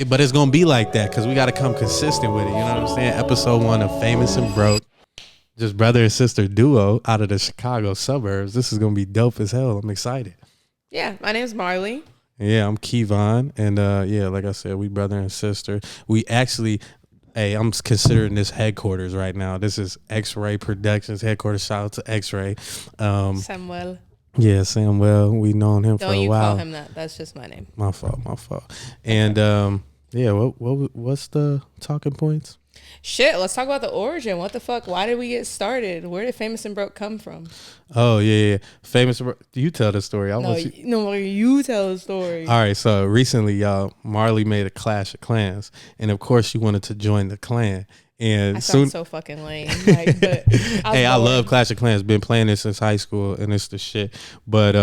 But it's gonna be like that because we got to come consistent with it. You know what I'm saying? Episode 1 of Famous and Broke, just brother and sister duo out of the Chicago suburbs. This is gonna be dope as hell. I'm excited. Yeah, my name's Marlee. Yeah, I'm Keyvon, and yeah, like I said, we brother and sister. We actually, hey, I'm considering this headquarters right now. This is X-Ray Productions headquarters. Shout out to X-Ray. Samuel. Yeah, Samuel. We known him Don't for a you while. call him that? That's just my name. My fault. And yeah, what's the talking points? Shit, let's talk about the origin. What the fuck? Why did we get started? Where did Famous and Broke come from? Oh yeah. Famous. Do you tell the story? You tell the story. All right. So recently, y'all, Marlee made a Clash of Clans, and of course, she wanted to join the clan. And I sound so fucking lame. Like, but hey, I love Clash of Clans. Been playing it since high school, and it's the shit. But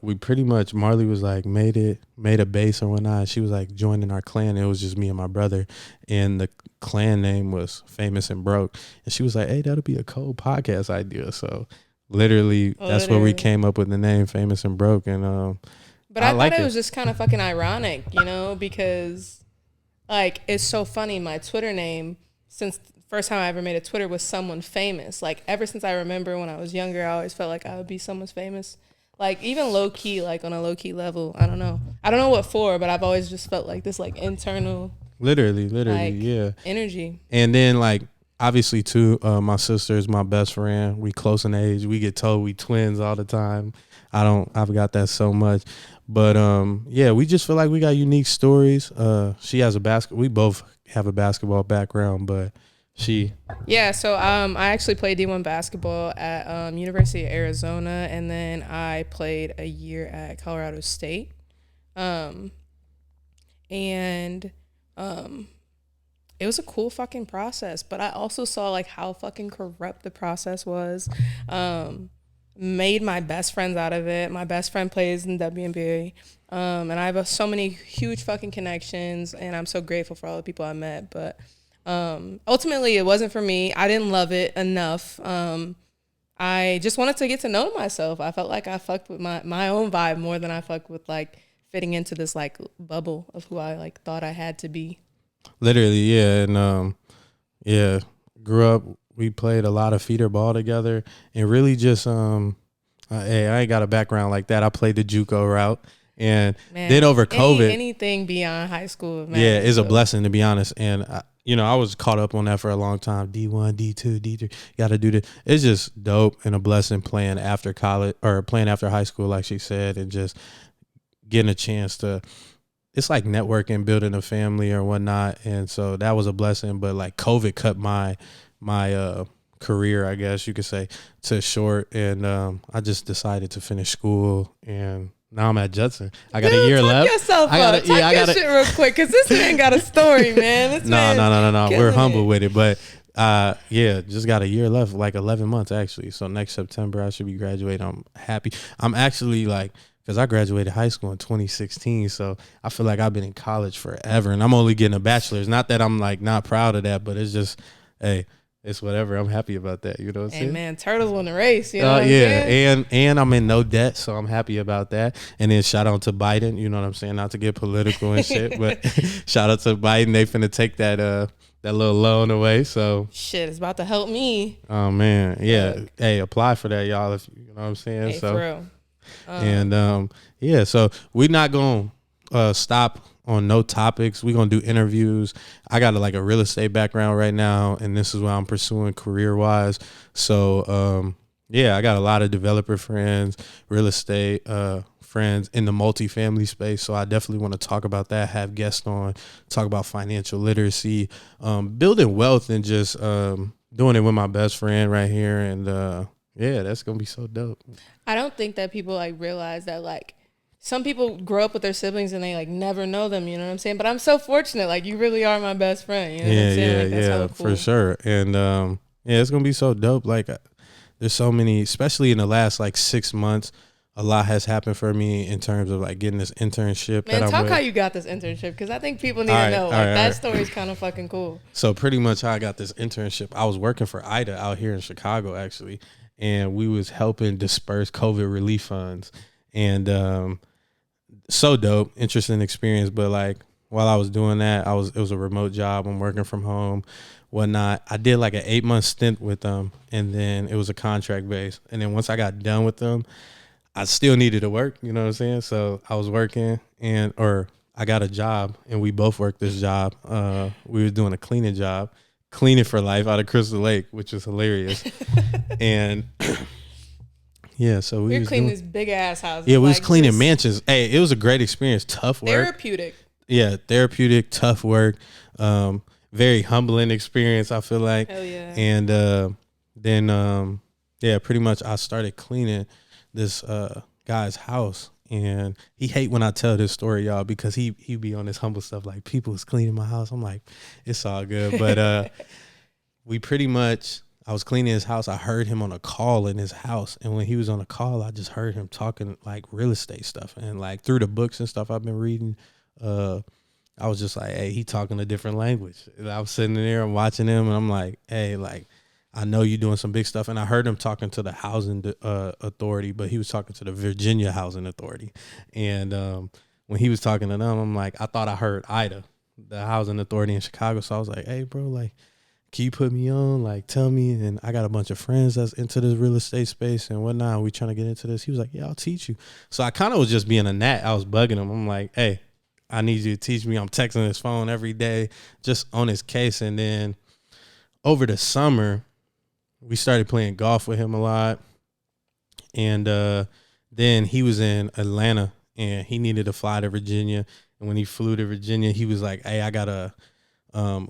we pretty much, Marlee was like made a base or whatnot. She was like joining our clan. It was just me and my brother, and the clan name was Famous and Broke. And she was like, "Hey, that'll be a cool podcast idea." So literally, that's where we came up with the name Famous and Broke. And but I thought it was just kind of fucking ironic, you know, because like it's so funny. My Twitter name, since the first time I ever made a Twitter, was someone famous. Like ever since I remember when I was younger, I always felt like I would be someone's famous. Like even low key, like on a low key level. I don't know what for, but I've always just felt like this like internal, literally, like, yeah, energy. And then like obviously too, my sister is my best friend. We close in age. We get told we twins all the time. I've got that so much, but yeah, we just feel like we got unique stories. She has we both have a basketball background, but Yeah, so I actually played D1 basketball at University of Arizona, and then I played a year at Colorado State. And it was a cool fucking process, but I also saw like how fucking corrupt the process was. Made my best friends out of it. My best friend plays in WNBA. And I have so many huge fucking connections, and I'm so grateful for all the people I met, but ultimately it wasn't for me. I didn't love it enough. I just wanted to get to know myself. I felt like I fucked with my own vibe more than I fucked with like fitting into this like bubble of who I like thought I had to be. Literally, yeah. And yeah, grew up, we played a lot of feeder ball together, and really just hey, I ain't got a background like that. I played the JUCO route. And then over COVID, anything beyond high school, yeah, is a blessing, to be honest. And I was caught up on that for a long time. D1, D2, D3, got to do this. It's just dope and a blessing playing after college or playing after high school, like she said, and just getting a chance to. It's like networking, building a family or whatnot, and so that was a blessing. But like COVID cut my career, I guess you could say, to short, and I just decided to finish school, and now I'm at Judson. I got a year left. Yourself up. Talk your shit real quick, because this man got a story, man. No. We're humble with it, but yeah, just got a year left, like 11 months actually. So next September I should be graduating. I'm happy. I'm actually like, because I graduated high school in 2016, so I feel like I've been in college forever, and I'm only getting a bachelor's. Not that I'm like not proud of that, but it's just, hey, it's whatever. I'm happy about that. You know what I'm saying? Hey, man, turtles won the race. You know what I'm saying? And I'm in no debt, so I'm happy about that. And then shout out to Biden. You know what I'm saying? Not to get political and shit, but shout out to Biden. They finna take that little loan away. So shit, it's about to help me. Oh man, yeah. Look. Hey, apply for that, y'all. If you know what I'm saying. Hey, so for real. And yeah, so we're not gonna stop on no topics. We're gonna do interviews. I got like a real estate background right now, and this is what I'm pursuing career wise. So yeah, I got a lot of developer friends, real estate friends in the multifamily space. So I definitely want to talk about that, have guests on, talk about financial literacy, building wealth, and just doing it with my best friend right here. And yeah, that's gonna be so dope. I don't think that people like realize that like some people grow up with their siblings and they like never know them, you know what I'm saying? But I'm so fortunate, like you really are my best friend. You know what I'm saying? Like, that's yeah, cool. For sure. And yeah, it's gonna be so dope. Like there's so many, especially in the last like 6 months, a lot has happened for me in terms of like getting this internship. Man, talk how you got this internship, because I think people need to know. That story is kind of fucking cool. So pretty much how I got this internship, I was working for IDA out here in Chicago actually, and we was helping disperse COVID relief funds. And so dope, interesting experience. But like while I was doing that, it was a remote job. I'm working from home, whatnot. I did like an 8-month stint with them, and then it was a contract base. And then once I got done with them, I still needed to work. You know what I'm saying? So I was working, or I got a job, and we both worked this job. We were doing a cleaning job, cleaning for life out of Crystal Lake, which was hilarious. And yeah, so we were cleaning this big ass house. Yeah, we was cleaning mansions. Hey, it was a great experience. Tough work. Therapeutic. Yeah, therapeutic, tough work. Very humbling experience, I feel like. Hell yeah. And then pretty much I started cleaning this guy's house. And he hate when I tell this story, y'all, because he be on this humble stuff like, people was cleaning my house. I'm like, it's all good. But I was cleaning his house. I heard him on a call in his house. And when he was on a call, I just heard him talking like real estate stuff. And like through the books and stuff I've been reading, I was just like, hey, he talking a different language. And I was sitting there and watching him, and I'm like, hey, like, I know you doing some big stuff. And I heard him talking to the housing authority, but he was talking to the Virginia Housing Authority. And when he was talking to them, I'm like, I thought I heard IDA, the housing authority in Chicago. So I was like, hey, bro, like, can you put me on? Like, tell me. And I got a bunch of friends that's into this real estate space and whatnot. We trying to get into this. He was like, yeah, I'll teach you. So I kind of was just being a gnat. I was bugging him. I'm like, hey, I need you to teach me. I'm texting his phone every day, just on his case. And then over the summer, we started playing golf with him a lot. And then he was in Atlanta, and he needed to fly to Virginia. And when he flew to Virginia, he was like, hey, I got a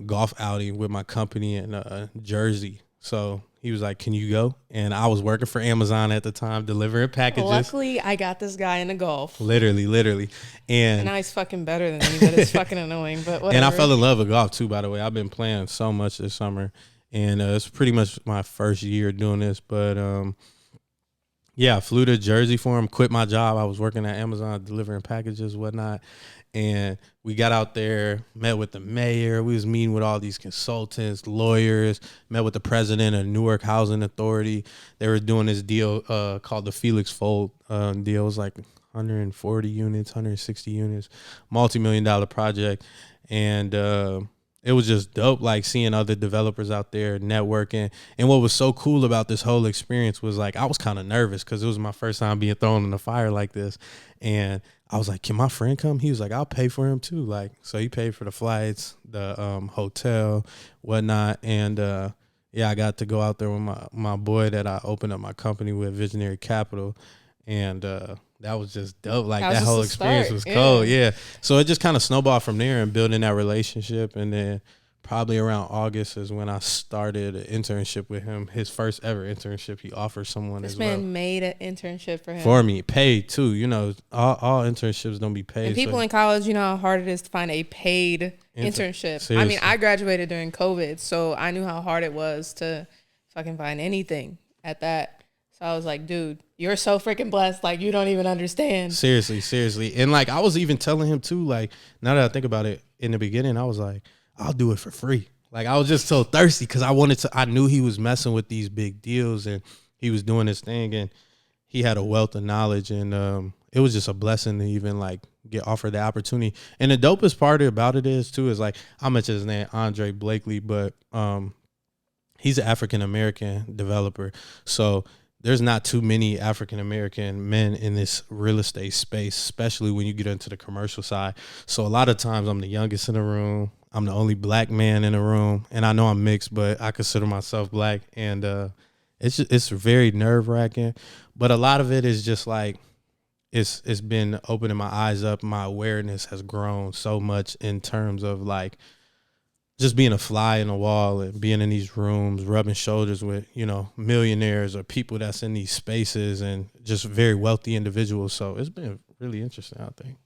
golf outing with my company in Jersey. So he was like, can you go? And I was working for Amazon at the time, delivering packages. Luckily, I got this guy into golf. Literally. And now he's fucking better than me, but it's fucking annoying. But whatever. And I fell in love with golf too, by the way. I've been playing so much this summer. And it's pretty much my first year doing this. But I flew to Jersey for him, quit my job. I was working at Amazon delivering packages, whatnot. And we got out there, met with the mayor. We was meeting with all these consultants, lawyers, met with the president of Newark Housing Authority. They were doing this deal called the Felix Fold deal. It was like 140 units, 160 units, multi-million-dollar project. And it was just dope, like seeing other developers out there networking. And what was so cool about this whole experience was like I was kind of nervous because it was my first time being thrown in the fire like this. And I was like, can my friend come? He was like, I'll pay for him too. Like, so he paid for the flights, the hotel, whatnot. And I got to go out there with my boy that I opened up my company with, Visionary Capital. And that was just dope. Like that whole experience was cool. Yeah. So it just kind of snowballed from there and building that relationship. And then probably around August is when I started an internship with him. His first ever internship. He offered someone this as well. This man made an internship for him. For me. Paid too. You know, all internships don't be paid. And people in college, you know how hard it is to find a paid internship. Seriously. I mean, I graduated during COVID, so I knew how hard it was to fucking find anything at that. So I was like, dude, you're so freaking blessed. Like, you don't even understand. Seriously. And like, I was even telling him too, like, now that I think about it, in the beginning, I was like, I'll do it for free. Like, I was just so thirsty because I knew he was messing with these big deals and he was doing his thing and he had a wealth of knowledge. And it was just a blessing to even like get offered the opportunity. And the dopest part about it is too, is like, I mentioned his name, Andre Blakely, but he's an African-American developer. So there's not too many African-American men in this real estate space, especially when you get into the commercial side. So a lot of times I'm the youngest in the room. I'm the only black man in the room. And I know I'm mixed, but I consider myself black. And it's very nerve-wracking. But a lot of it is just like, it's been opening my eyes up. My awareness has grown so much in terms of like, just being a fly in the wall and being in these rooms, rubbing shoulders with, you know, millionaires or people that's in these spaces and just very wealthy individuals. So it's been really interesting, I think.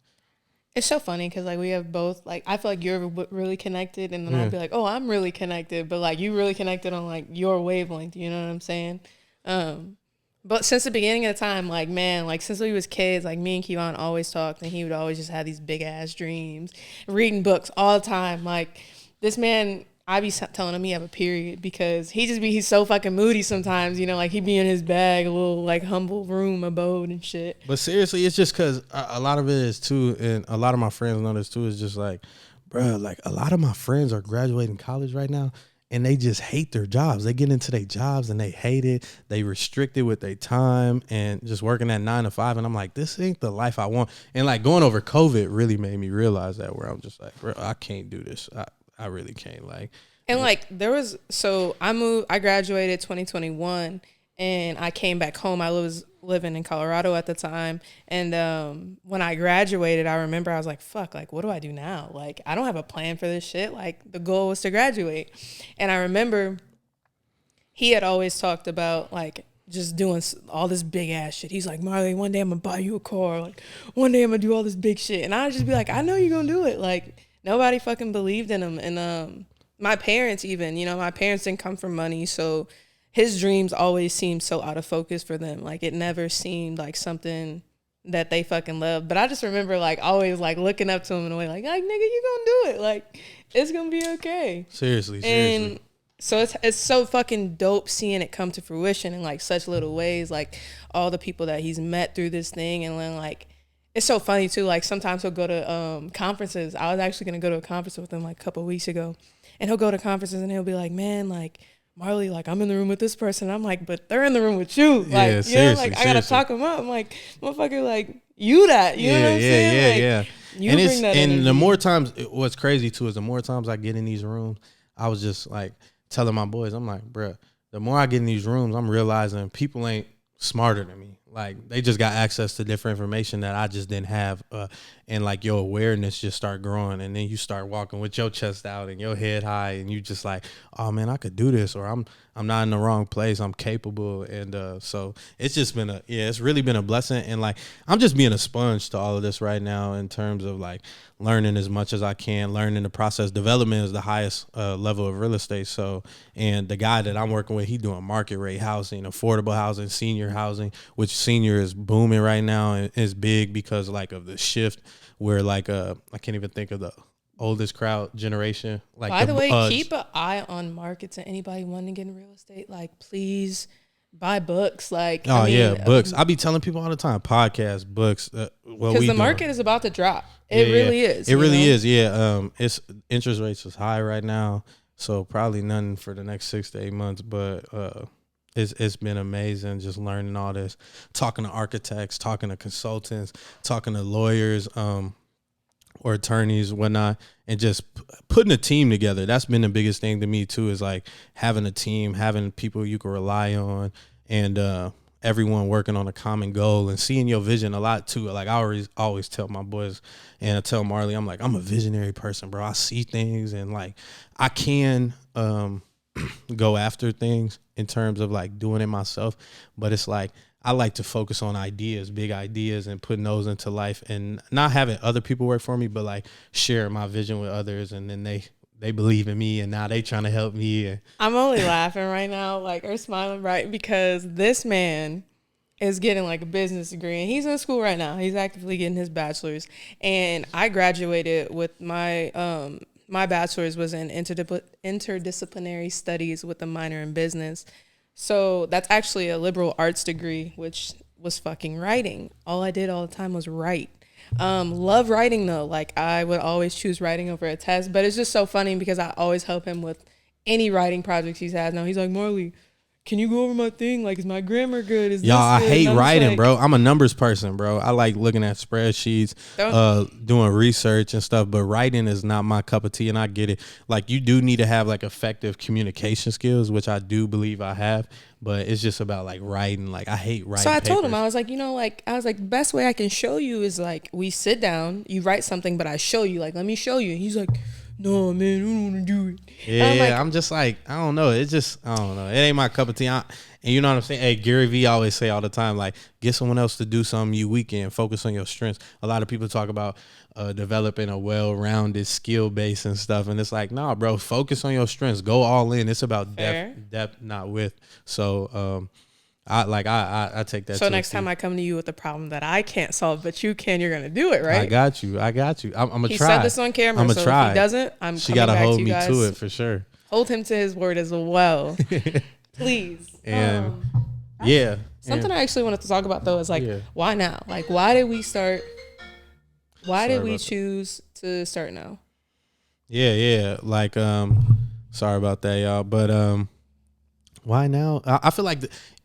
It's so funny because, like, we have both, like, I feel like you're really connected and then I'll be like, oh, I'm really connected. But, like, you really connected on, like, your wavelength. You know what I'm saying? But since the beginning of the time, like, man, like, since we was kids, like, me and Keyvon always talked and he would always just have these big-ass dreams, reading books all the time. Like, this man, I be telling him he have a period because he's so fucking moody sometimes, you know, like he be in his bag, a little like humble room abode and shit. But seriously, it's just because a lot of it is too, and a lot of my friends know this too, is just like, bro, like a lot of my friends are graduating college right now and they just hate their jobs. They get into their jobs and they hate it. They restrict it with their time and just working at 9 to 5. And I'm like, this ain't the life I want. And like going over COVID really made me realize that, where I'm just like, bro, I can't do this. I really can't. Like, and like I graduated 2021 and I came back home. I was living in Colorado at the time. And when I graduated, I remember I was like, fuck, like, what do I do now? Like, I don't have a plan for this shit. Like, the goal was to graduate. And I remember he had always talked about like just doing all this big ass shit. He's like, Marlee, one day I'm gonna buy you a car. Like, one day I'm gonna do all this big shit. And I'd just be like, I know you're gonna do it. Like, nobody fucking believed in him. And my parents even, you know, my parents didn't come from money. So his dreams always seemed so out of focus for them. Like, it never seemed like something that they fucking loved. But I just remember like always like looking up to him in a way like, nigga, you gonna do it. Like, it's gonna be okay. Seriously. And so it's so fucking dope seeing it come to fruition in like such little ways. Like all the people that he's met through this thing. And then like, it's so funny too. Like sometimes he'll go to conferences. I was actually gonna go to a conference with him like a couple of weeks ago. And he'll go to conferences and he'll be like, man, like, Marlee, like, I'm in the room with this person. I'm like, but they're in the room with you. Like, yeah, you know, like, I got to talk them up. I'm like, motherfucker, like, you that. You know what I'm saying? Like, you and bring that energy. The more times, what's crazy, too, is the more times I get in these rooms, I was just, like, telling my boys, I'm like, bruh, the more I get in these rooms, I'm realizing people ain't smarter than me. Like, they just got access to different information that I just didn't have. And, like, your awareness just start growing. And then you start walking with your chest out and your head high. And you just like, oh, man, I could do this. Or I'm not in the wrong place. I'm capable. And so it's just been it's really been a blessing. And, like, I'm just being a sponge to all of this right now in terms of, like, learning as much as I can, learning the process. Development is the highest level of real estate. So, and the guy that I'm working with, he doing market rate housing, affordable housing, senior housing, which senior is booming right now and is big because like of the shift where like I can't even think of the oldest crowd generation. Like, by the way, keep an eye on markets and anybody wanting to get in real estate. Like, please buy books. Like, books. I be telling people all the time, podcasts, books. Because the market is about to drop. It really is. It really is. Yeah. It's interest rates is high right now, so probably none for the next 6 to 8 months. But it's been amazing just learning all this, talking to architects, talking to consultants, talking to lawyers, or attorneys, whatnot, and just putting a team together. That's been the biggest thing to me too, is like having a team, having people you can rely on, and everyone working on a common goal and seeing your vision a lot too. Like I always tell my boys, and I tell Marlee, I'm like, I'm a visionary person, bro. I see things and like I can go after things in terms of like doing it myself, but it's like I like to focus on ideas, big ideas, and putting those into life, and not having other people work for me, but like sharing my vision with others, and then they believe in me, and now they trying to help me. And I'm only laughing right now, like, or smiling, right, because this man is getting like a business degree, and he's in school right now. He's actively getting his bachelor's, and I graduated with my my bachelor's was in interdisciplinary studies with a minor in business. So that's actually a liberal arts degree, which was fucking writing. All I did all the time was write. Love writing though. Like I would always choose writing over a test, but it's just so funny because I always help him with any writing projects he has. Now he's like, Marlee, can you go over my thing? Like, is my grammar good? Is y'all, I hate writing, like, bro. I'm a numbers person, bro. I like looking at spreadsheets, doing research and stuff, but writing is not my cup of tea, and I get it. Like, you do need to have, like, effective communication skills, which I do believe I have, but it's just about, like, writing. Like, I hate writing So I told papers. him, I was like, you know, like, best way I can show you is, like, we sit down, you write something, but I show you. Like, let me show you. And he's like, no, man, I don't want to do it. Yeah, I'm just like, I don't know. It's just, I don't know. It ain't my cup of tea. And you know what I'm saying? Hey, Gary Vee always say all the time, like, get someone else to do something you weak in. Focus on your strengths. A lot of people talk about developing a well-rounded skill base and stuff. And it's like, nah, bro, focus on your strengths. Go all in. It's about depth, not width. So, I take that. So next time I come to you with a problem that I can't solve, but you can, you're gonna do it, right? I got you. I'm gonna try. He said this on camera. I'm gonna try. If he doesn't, She gotta hold me to it for sure. hold him to his word as well. Please. And Something I actually wanted to talk about though is like, why now? Like, why did we start? Why did we choose to start now? Yeah. Like, sorry about that, y'all. But why now? I feel like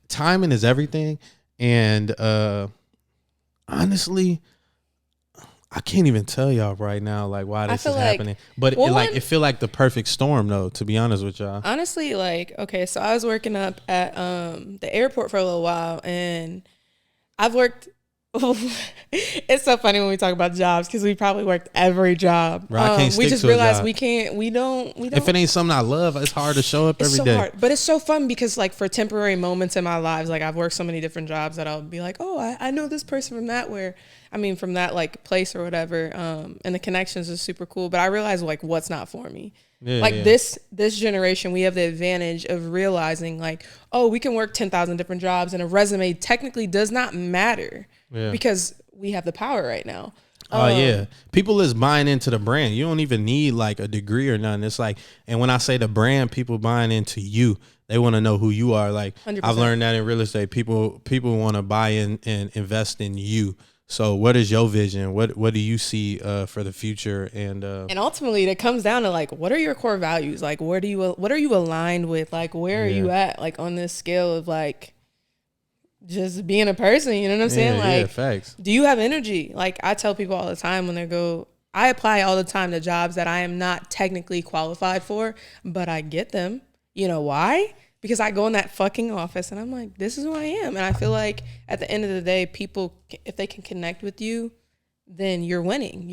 timing is everything, and honestly, I can't even tell y'all right now like why this is happening. But it feel like the perfect storm though, to be honest with y'all. Honestly, like, okay, so I was working up at the airport for a little while, and I've worked it's so funny when we talk about jobs because we probably worked every job. Bro, I can't stick we just to realized a job. we don't If it ain't something I love, it's hard to show up every day. Hard, but it's so fun because like for temporary moments in my lives, like I've worked so many different jobs that I'll be like, oh, I know this person from from that like place or whatever. And the connections is super cool. But I realized like what's not for me. This generation, we have the advantage of realizing like, oh, we can work 10,000 different jobs and a resume technically does not matter because we have the power right now. People is buying into the brand. You don't even need like a degree or nothing. It's like, and when I say the brand, people buying into you. They want to know who you are. Like 100%. I've learned that in real estate. People want to buy in and invest in you. So what is your vision? What do you see for the future? And ultimately it comes down to like, what are your core values? Like, what are you aligned with? Like, where are you at? Like on this scale of like just being a person, you know what I'm saying? Like, facts. Do you have energy? Like I tell people all the time when I apply all the time to jobs that I am not technically qualified for, but I get them. You know why? Because I go in that fucking office and I'm like, this is who I am. And I feel like at the end of the day, people, if they can connect with you, then you're winning.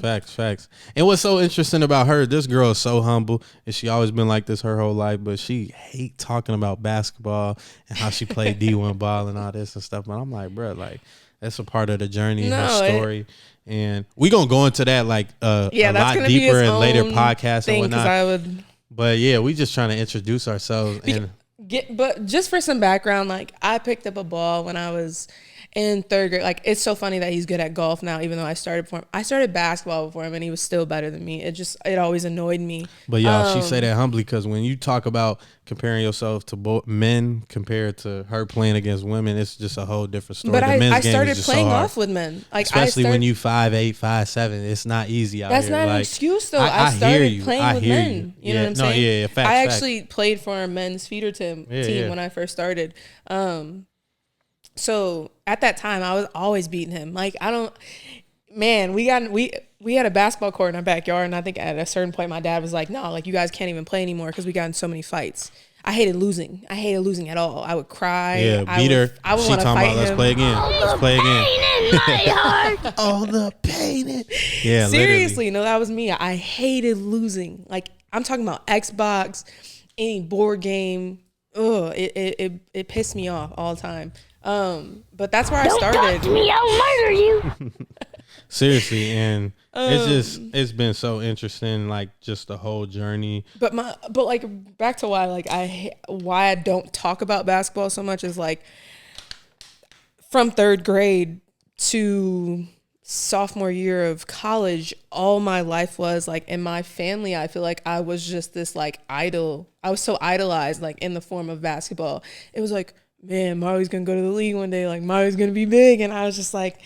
Facts. And what's so interesting about her, this girl is so humble, and she always been like this her whole life, but she hate talking about basketball and how she played D1 ball and all this and stuff. But I'm like, bro, like that's a part of the journey, her story. And we gonna go into that like a lot deeper in later podcasts and whatnot. But yeah, we just trying to introduce ourselves. But just for some background, like I picked up a ball when I was in third grade. Like it's so funny that he's good at golf now, even though I started basketball before him and he was still better than me. It always annoyed me. But y'all, she say that humbly because when you talk about comparing yourself to men compared to her playing against women, it's just a whole different story. But I started playing off with men, like especially when you 5'8", 5'7", it's not easy out here. That's not an excuse though. I started playing with men. You know what I'm saying? Facts, I actually played for a men's feeder team when I first started. So at that time, I was always beating him. Like we had a basketball court in our backyard, and I think at a certain point, my dad was like, "No, like you guys can't even play anymore because we got in so many fights." I hated losing at all. I would cry. Yeah, beat her. I would want to fight him. Let's play again. All the pain. Yeah, seriously, no, that was me. I hated losing. Like I'm talking about Xbox, any board game. It pissed me off all the time. But that's where I started. Don't talk to me, I'll murder you. Seriously, and it's been so interesting, like just the whole journey. But like back to why I don't talk about basketball so much is like from third grade to sophomore year of college, all my life was like in my family. I feel like I was just this like idol. I was so idolized, like in the form of basketball. It was like, man, Marlee's gonna go to the league one day. Like Marlee's gonna be big, and I was just like,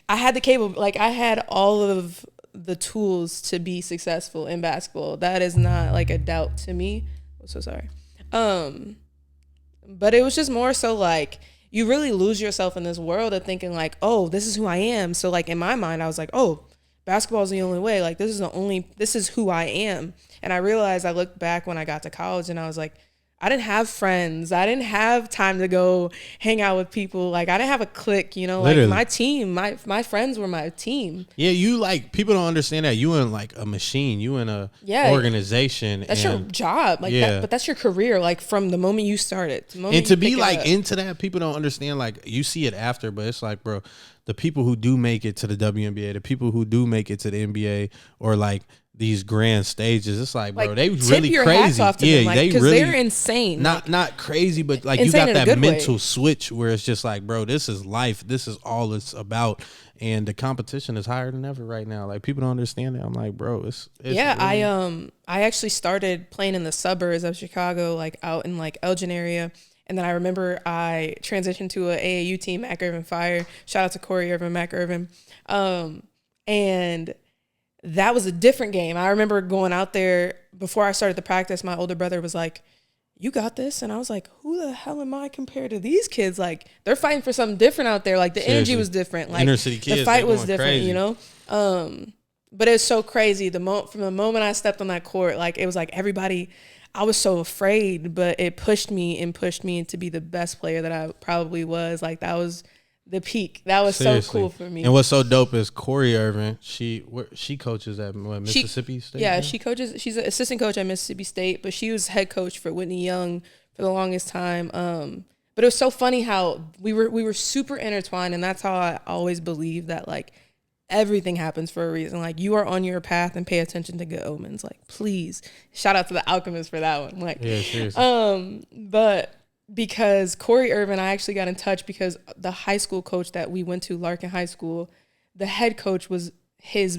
I had I had all of the tools to be successful in basketball. That is not like a doubt to me. I'm so sorry. But it was just more so like you really lose yourself in this world of thinking like, oh, this is who I am. So like in my mind, I was like, oh, basketball is the only way. Like this is who I am. And I realized I looked back when I got to college and I was like, I didn't have friends. I didn't have time to go hang out with people. Like I didn't have a clique, you know, Literally. Like my team, my friends were my team. Yeah. You like, people don't understand that you in like a machine, you in a organization. That's your job. Like but that's your career. Like from the moment you started. And to be like into that, people don't understand, like you see it after, but it's like, bro, the people who do make it to the WNBA, the people who do make it to the NBA or like these grand stages. It's like, bro, Like, they tip really your crazy. hats off to Yeah, them, like, they 'cause really they're insane. Not crazy, but like you insane got in a that good mental way. switch where it's just like, bro, this is life. This is all it's about. And the competition is higher than ever right now. Like people don't understand it. I'm like, bro, it's Yeah, really, I actually started playing in the suburbs of Chicago, like out in like Elgin area. And then I remember I transitioned to a AAU team, Mac Irvin Fire. Shout out to Corey Irvin, Mac Irvin. And that was a different game. I remember going out there before I started the practice. My older brother was like, "You got this," and I was like, "Who the hell am I compared to these kids? Like, they're fighting for something different out there. Like, the energy was different. Like, inner city kids, the fight was going different, crazy. you know." But it was so crazy. From the moment I stepped on that court, like it was like everybody. I was so afraid, but it pushed me to be the best player that I probably was. Like that was the peak. That was Seriously. so cool for me. And what's so dope is Corey Irvin. She coaches at Mississippi State. Yeah, she coaches. She's an assistant coach at Mississippi State, but she was head coach for Whitney Young for the longest time. But it was so funny how we were super intertwined, and that's how I always believe that like everything happens for a reason. Like you are on your path, and pay attention to good omens. Like please, shout out to the Alchemist for that one. Like yeah, seriously. But because Corey Irvin, I actually got in touch because the high school coach that we went to, Larkin High School, the head coach was his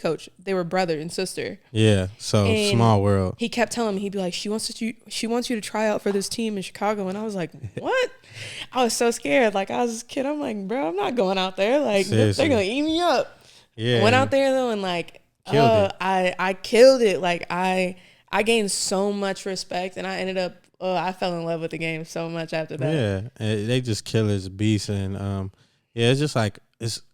coach. They were brother and sister. Yeah, so And small world. He kept telling me, he'd be like, she wants you to try out for this team in Chicago. And I was like, what? I was so scared. Like I was this kid. I'm like, bro, I'm not going out there. Like Seriously. they're gonna eat me up. Yeah, I went out there though and like Killed it. I killed it. Like I gained so much respect, and I ended up I fell in love with the game so much after that. Yeah, and they just killers, beasts, and yeah, it's just like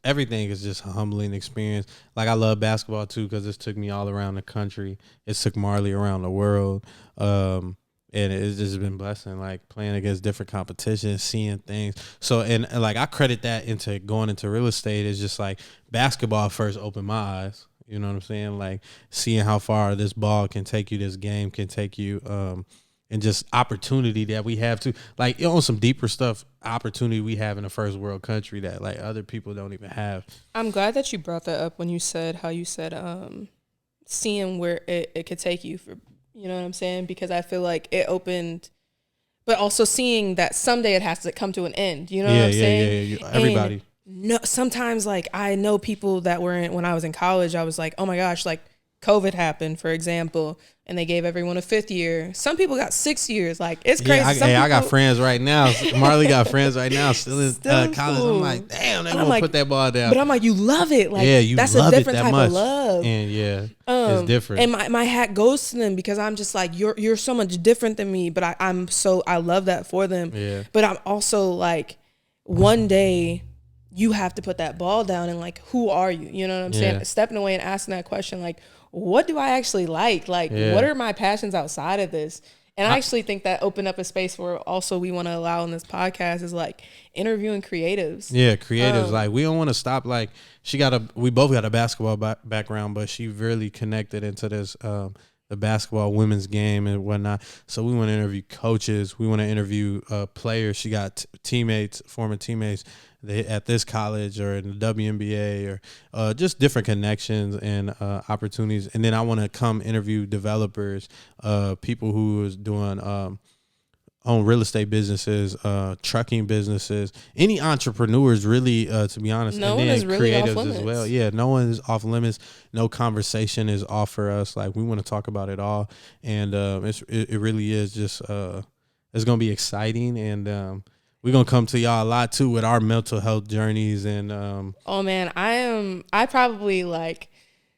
everything is just a humbling experience. Like I love basketball too because it's took me all around the country. It's took Marlee around the world, and it's just been blessing. Like playing against different competitions, seeing things. So and like I credit that into going into real estate. Is just like basketball first opened my eyes. You know what I'm saying? Like seeing how far this ball can take you, this game can take you. And just opportunity that we have to like on some deeper stuff, opportunity we have in a first world country that like other people don't even have. I'm glad that you brought that up when you said how you said seeing where it could take you for, you know what I'm saying? Because I feel like it opened, but also seeing that someday it has to come to an end. You know what I'm saying? Yeah. Everybody. No, sometimes like I know people that were when I was in college, I was like, oh my gosh, like COVID happened, for example, and they gave everyone a 5th year. Some people got 6 years. Like it's crazy. Yeah, I got friends right now. Marlee got friends right now still in college. School. I'm like, damn, they gonna put that ball down. But I'm like, you love it. Like, yeah, you that's love a different it that type much. of love. And yeah, it's different. And my hat goes to them because I'm just like, you're so much different than me. But I love that for them. Yeah. But I'm also like, one day you have to put that ball down and like, who are you? You know what I'm saying? Stepping away and asking that question, like, what do I actually like? Like, what are my passions outside of this? And I actually think that opened up a space where also we want to allow in this podcast is like interviewing creatives. Yeah, creatives. Like we don't want to stop. Like we both got a basketball background, but she really connected into this, the basketball women's game and whatnot. So we want to interview coaches. We want to interview players. She got former teammates at this college or in the WNBA or just different connections and opportunities. And then I want to come interview developers, people who is doing own real estate businesses, trucking businesses, any entrepreneurs really, to be honest. No and one then is really off creatives limits. as well. Yeah, no one is off limits. No conversation is off for us. Like we want to talk about it all. And it really is just, it's going to be exciting. And we're going to come to y'all a lot too with our mental health journeys. And oh man, I probably like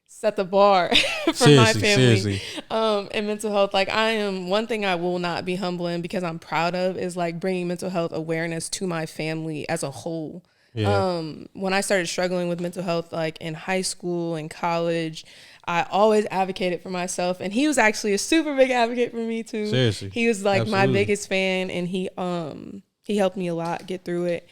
set the bar for my family and mental health. Like one thing I will not be humble in because I'm proud of is like bringing mental health awareness to my family as a whole. Yeah. When I started struggling with mental health, like in high school and college, I always advocated for myself, and he was actually a super big advocate for me too. Seriously. He was like Absolutely. my biggest fan, and he helped me a lot get through it.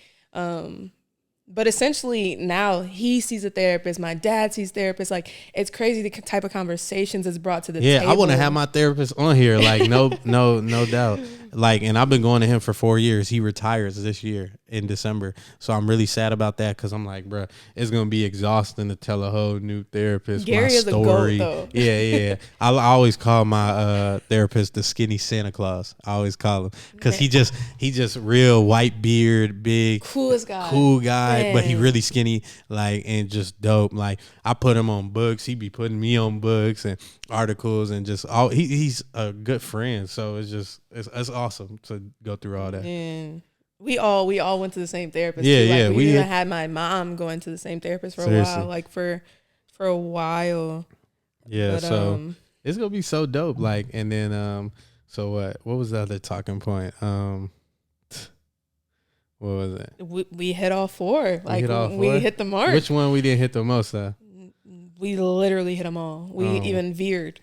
But essentially now he sees a therapist. My dad sees therapists. Like it's crazy the type of conversations it's brought to the table. Yeah, I want to have my therapist on here. Like no doubt. Like, and I've been going to him for 4 years. He retires this year in December. So I'm really sad about that because I'm like, bro, it's going to be exhausting to tell a whole new therapist Gary my is story. a goat, though. Yeah. I always call my therapist the skinny Santa Claus. I always call him because he just real white beard, big, Coolest guy. cool guy, Man. but he really skinny, like, and just dope. Like, I put him on books. He be putting me on books and articles and just all. He's a good friend. So it's awesome to go through all that. And we all went to the same therapist. Yeah, too. Like, yeah. We even had my mom going to the same therapist for a while. Like for a while. Yeah. But, so it's gonna be so dope. Like, and then so what was the other talking point? What was it? We hit all four. Like we hit the mark. Which one we didn't hit the most? We literally hit them all. We even veered.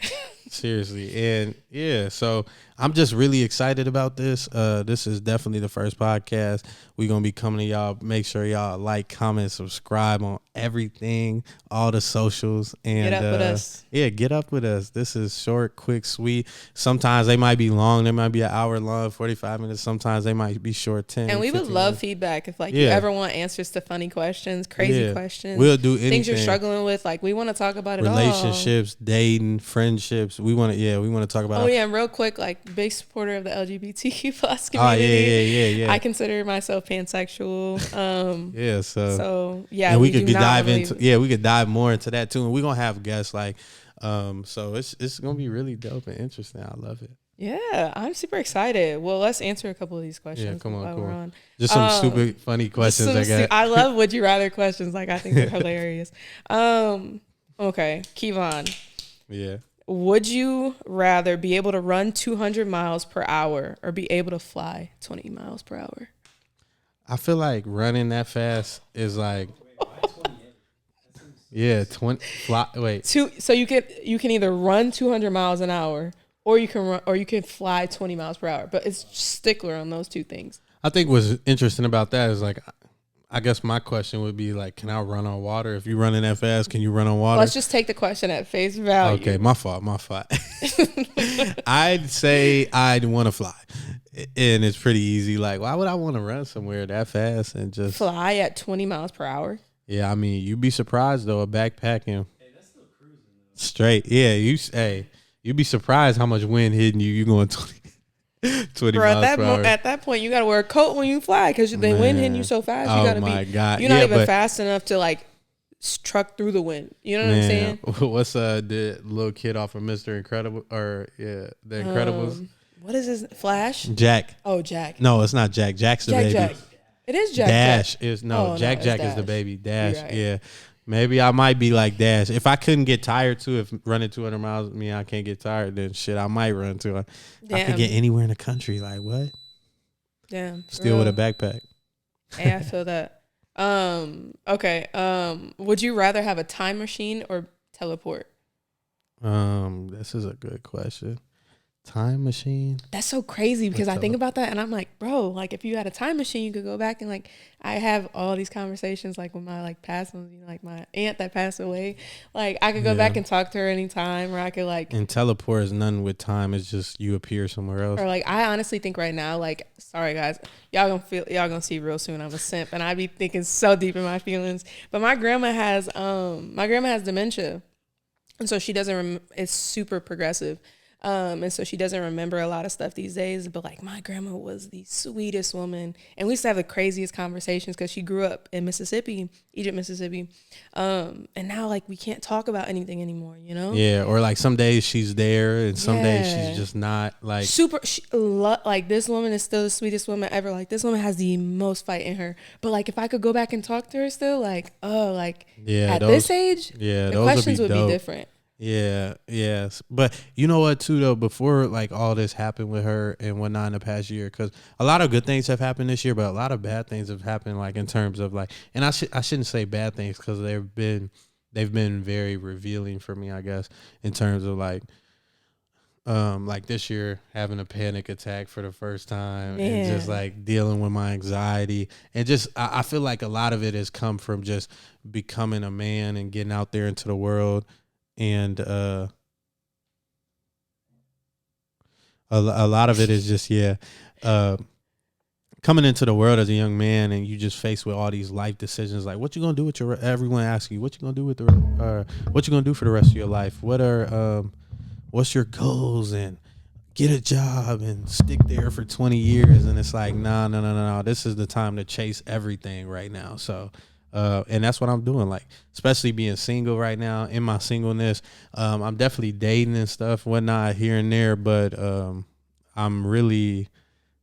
Seriously. And yeah, so I'm just really excited about this. This is definitely the first podcast. We're going to be coming to y'all. Make sure y'all like, comment, subscribe on everything, all the socials. And get up with us. Yeah, get up with us. This is short, quick, sweet. Sometimes they might be long. They might be an hour long, 45 minutes. Sometimes they might be short, 10 And we would love feedback if you ever want answers to funny questions, crazy questions. We'll do anything. Things you're struggling with. Like, we want to talk about it all. Relationships, dating, friendships. We want to talk about it. Oh, yeah, and real quick, like, big supporter of the LGBTQ plus community. Yeah. I consider myself pansexual. So yeah, and we could dive more into that too, and we're gonna have guests like, so it's gonna be really dope and interesting. I love it. Yeah, I'm super excited. Well, let's answer a couple of these questions. Yeah, come on, We're on. Just some stupid, funny questions. I love would you rather questions. Like, I think they're hilarious. Okay, Keyvon. Yeah. Would you rather be able to run 200 miles per hour or be able to fly 20 miles per hour? I feel like running that fast is like, 20 fly. Wait. So you can either run 200 miles an hour or you can fly 20 miles per hour, but it's stickler on those two things. I think what's interesting about that is like, I guess my question would be like, can I run on water? If you're running that fast, can you run on water? Let's just take the question at face value. Okay, my fault. I'd say I'd want to fly. And it's pretty easy. Like, why would I want to run somewhere that fast and just fly at 20 miles per hour? Yeah, I mean, you'd be surprised though, backpacking. Hey, that's still cruising though. Straight. Yeah, you'd be surprised how much wind hitting you. You going 20 miles per hour. At that point, you got to wear a coat when you fly because the wind hitting you so fast. You gotta God. You're not even fast enough to like truck through the wind. You know what I'm saying? What's the little kid off of Mr. Incredible The Incredibles? What is his Flash? Jack. Oh, Jack. No, it's not Jack. Jack's the baby. Jack. It is Jack. Dash is Jack is the baby. Dash. Right. Yeah. Maybe I might be like Dash. If I couldn't get tired too, if running 200 miles with me, I can't get tired, then shit, I might run too. I could get anywhere in the country. Like, what? Damn. Still with a backpack. Hey, I feel that. Okay. Would you rather have a time machine or teleport? This is a good question. Time machine. That's so crazy because I think about that and I'm like, bro, like if you had a time machine, you could go back and like I have all these conversations like with my like past ones, like my aunt that passed away. Like I could go back and talk to her anytime, or I could like. And teleport is nothing with time. It's just you appear somewhere else. Or like I honestly think right now, like sorry guys, y'all gonna see real soon. I'm a simp and I be thinking so deep in my feelings. But my grandma has dementia, and so she doesn't. It's super progressive. And so she doesn't remember a lot of stuff these days, but like my grandma was the sweetest woman, and we used to have the craziest conversations because she grew up in Mississippi, Egypt, Mississippi. And now like we can't talk about anything anymore, you know? Yeah. Or like some days she's there and some days she's just not like super. Like this woman is still the sweetest woman ever. Like this woman has the most fight in her, but like if I could go back and talk to her still, like, at this age, the questions would be different. Yeah, yes. But you know what, too, though, before, like, all this happened with her and whatnot in the past year, because a lot of good things have happened this year, but a lot of bad things have happened, like, in terms of, like, and I shouldn't say bad things because they've been very revealing for me, I guess, in terms of, like this year, having a panic attack for the first time and just, like, dealing with my anxiety. And just, I feel like a lot of it has come from just becoming a man and getting out there into the world. And a lot of it is just uh, coming into the world as a young man, and you just faced with all these life decisions. Like, what you gonna do with your? Everyone asks you, what you gonna do with what you gonna do for the rest of your life? What's your goals? And get a job and stick there for 20 years. And it's like, no. This is the time to chase everything right now. So, and that's what I'm doing. Like, especially being single right now, in my singleness, I'm definitely dating and stuff, whatnot here and there. But I'm really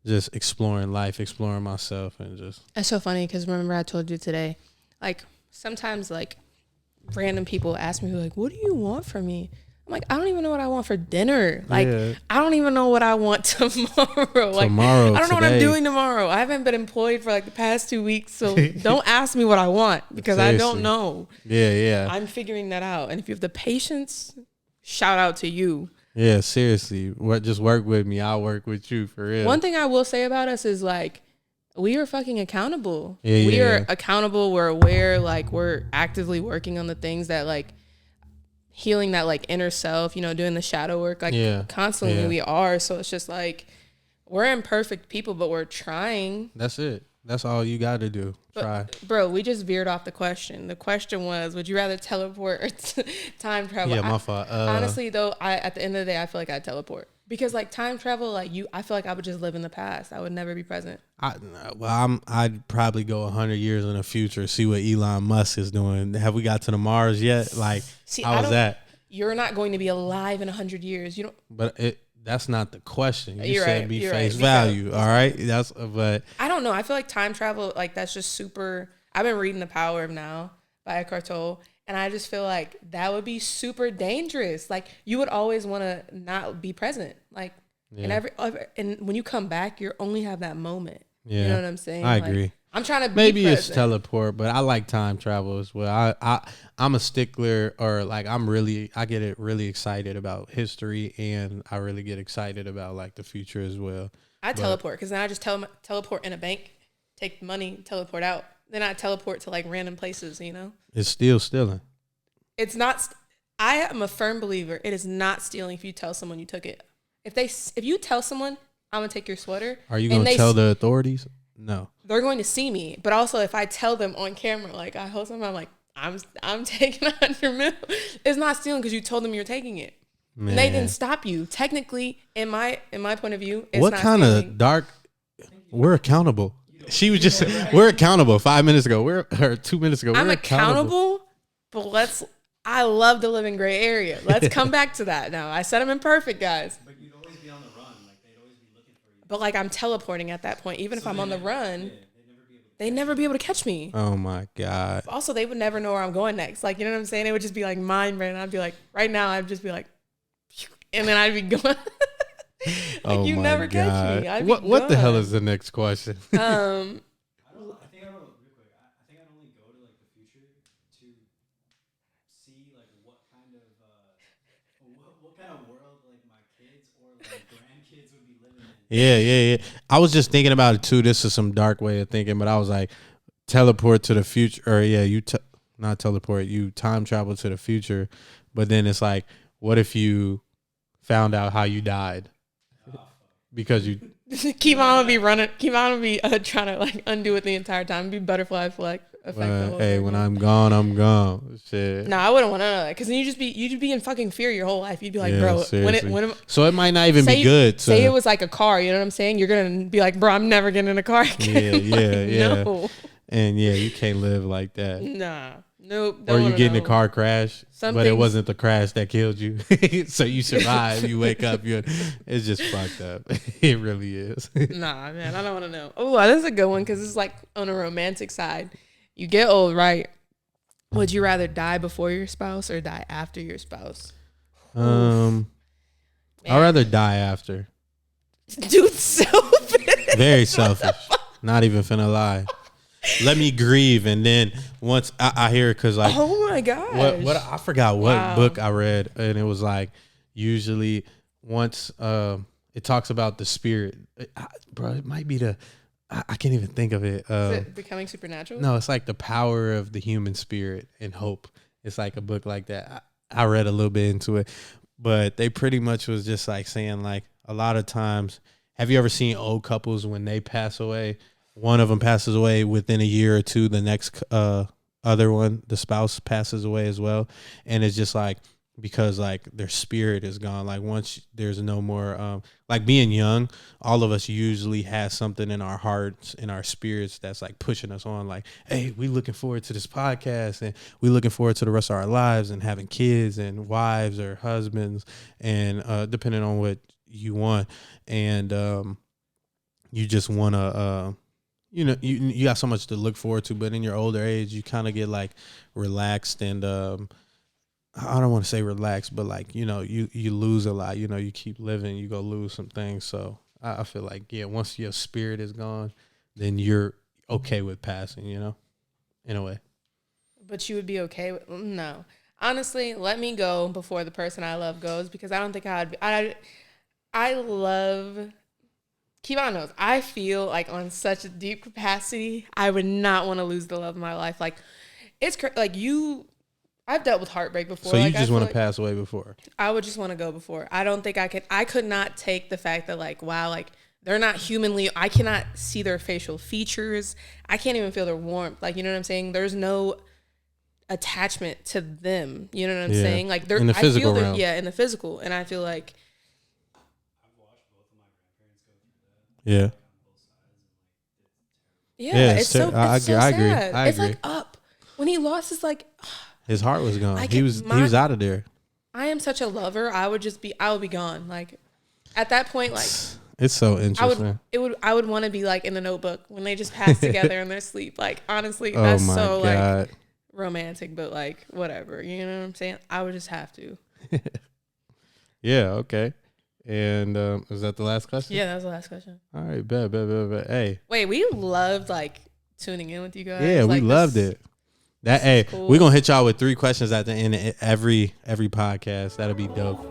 just exploring life, exploring myself, and just. It's so funny because remember I told you today, like sometimes like random people ask me like, what do you want from me? I'm like, I don't even know what I want for dinner. Like, I don't even know what I want tomorrow. Like, I don't know what I'm doing tomorrow. I haven't been employed for like the past 2 weeks. So don't ask me what I want because seriously. I don't know. Yeah. I'm figuring that out. And if you have the patience, shout out to you. Yeah, seriously. Just work with me. I'll work with you for real. One thing I will say about us is like, we are fucking accountable. We are accountable. We're aware. Like, we're actively working on the things that like, healing that like inner self, you know, doing the shadow work, like constantly we are. So it's just like, we're imperfect people, but we're trying. That's it. That's all you got to do. Try. Bro, we just veered off the question. The question was, would you rather teleport or time travel? Yeah, my fault. Honestly though, at the end of the day, I feel like I'd teleport. Because like time travel, like I feel like I would just live in the past. I would never be present. I'd probably go 100 years in the future, see what Elon Musk is doing. Have we got to the Mars yet? Like, how was that? You're not going to be alive in 100 years. You don't. But that's not the question. You said be face value. All right. But I don't know. I feel like time travel, like that's just super. I've been reading The Power of Now by Eckhart Tolle. And I just feel like that would be super dangerous. Like you would always want to not be present. Like and when you come back, you only have that moment. Yeah. You know what I'm saying? I agree. I'm trying to be maybe present. It's teleport, but I like time travel as well. I'm a stickler, or like I get it really excited about history, and I really get excited about like the future as well. I teleport because then I just teleport in a bank, take money, teleport out. Then I teleport to like random places, you know? It's still stealing. It's not. I am a firm believer. It is not stealing if you tell someone you took it. If you tell someone, I'm going to take your sweater. Are you going to tell the authorities? No. They're going to see me. But also if I tell them on camera, like I host them, I'm like, I'm taking 100 mil. It's not stealing because you told them you're taking it. Man. They didn't stop you. Technically, in my point of view, it's what not kind stealing. Of dark? We're accountable. She was just, we're accountable 5 minutes ago. Or 2 minutes ago. I'm accountable, but I love to live in gray area. Let's come back to that now. I said I'm imperfect, guys. But you'd always be on the run. Like, they'd always be looking for you. But, like, I'm teleporting at that point. Even if I'm on the run, they'd never be able to catch me. Oh, my God. Also, they would never know where I'm going next. Like, you know what I'm saying? It would just be, like, mind-brain. I'd be like, right now, I'd just be like, and then I'd be going. Like, you never catch me. What the hell is the next question? Yeah. I was just thinking about it too. This is some dark way of thinking, but I was like, teleport to the future, or not teleport, you time travel to the future. But then it's like, what if you found out how you died? Because you Keyvon would be running. Keyvon would be trying to like undo it the entire time. It'd be butterfly effect. Hey, when I'm gone, I'm gone. Shit. No, I wouldn't want to know that because then you'd be in fucking fear your whole life. You'd be like, bro, so it might not even be good. Say it was like a car. You know what I'm saying? You're gonna be like, bro, I'm never getting in a car again. Yeah. No. And you can't live like that. Nah. Nope. Or you get in a car crash, but it wasn't the crash that killed you. So you survive. You wake up. It's just fucked up. It really is. Nah, man, I don't want to know. Oh, this is a good one because it's like on a romantic side. You get old, right? Would you rather die before your spouse or die after your spouse? I'd rather die after. Dude, selfish. Very selfish. Not even finna lie. Let me grieve, and then once I hear it, because like, oh my gosh, what I forgot what book I read, and it was like usually once it talks about the spirit, bro. It might be I can't even think of it. Is it Becoming Supernatural? No, it's like the power of the human spirit and hope. It's like a book like that. I read a little bit into it, but they pretty much was just like saying like a lot of times, have you ever seen old couples when they pass away? One of them passes away within a year or two. The next other one, the spouse passes away as well. And it's just like, because like their spirit is gone. Like once there's no more, like being young, all of us usually have something in our hearts, in our spirits that's like pushing us on. Like, hey, we looking forward to this podcast, and we looking forward to the rest of our lives and having kids and wives or husbands, and depending on what you want. And you just want to, you got so much to look forward to, but in your older age, you kind of get like relaxed and, I don't want to say relaxed, but like, you lose a lot, you keep living, you go lose some things. So I feel like, yeah, once your spirit is gone, then you're okay with passing, in a way. But you would be okay with, no, honestly, let me go before the person I love goes, because I don't think I love, Keyvon knows, I feel like on such a deep capacity, I would not want to lose the love of my life. Like it's like I've dealt with heartbeak before. So you just want to pass away before? I would just want to go before. I don't think I could not take the fact that like, wow, like they're not humanly, I cannot see their facial features. I can't even feel their warmth. Like, you know what I'm saying? There's no attachment to them. You know what I'm saying? Like they're in the physical realm. Yeah, in the physical. And I feel like I've watched both of my grandparents go through that. Yeah. Yeah, it's so sad. It's like up. When he lost, it's like his heart was gone. He was out of there. I am such a lover. I would be gone. Like at that point, like it's so interesting. I would want to be like in the Notebook when they just pass together in their sleep. Like honestly, that's so God. Like romantic, but like whatever. You know what I'm saying? I would just have to. Yeah. Okay. And is that the last question? Yeah, that was the last question. All right. Bet. Hey. Wait, we loved like tuning in with you guys. Yeah, like, we loved it. Cool. We're gonna hit y'all with 3 questions at the end of every podcast. That'll be dope.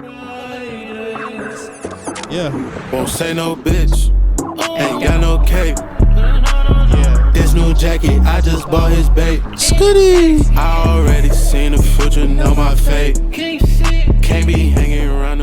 Yeah. Won't say no bitch. Ain't got no cape. Yeah. This new jacket, I just bought his bait. Scooty. I already seen the future, know my fate. Can't be hanging around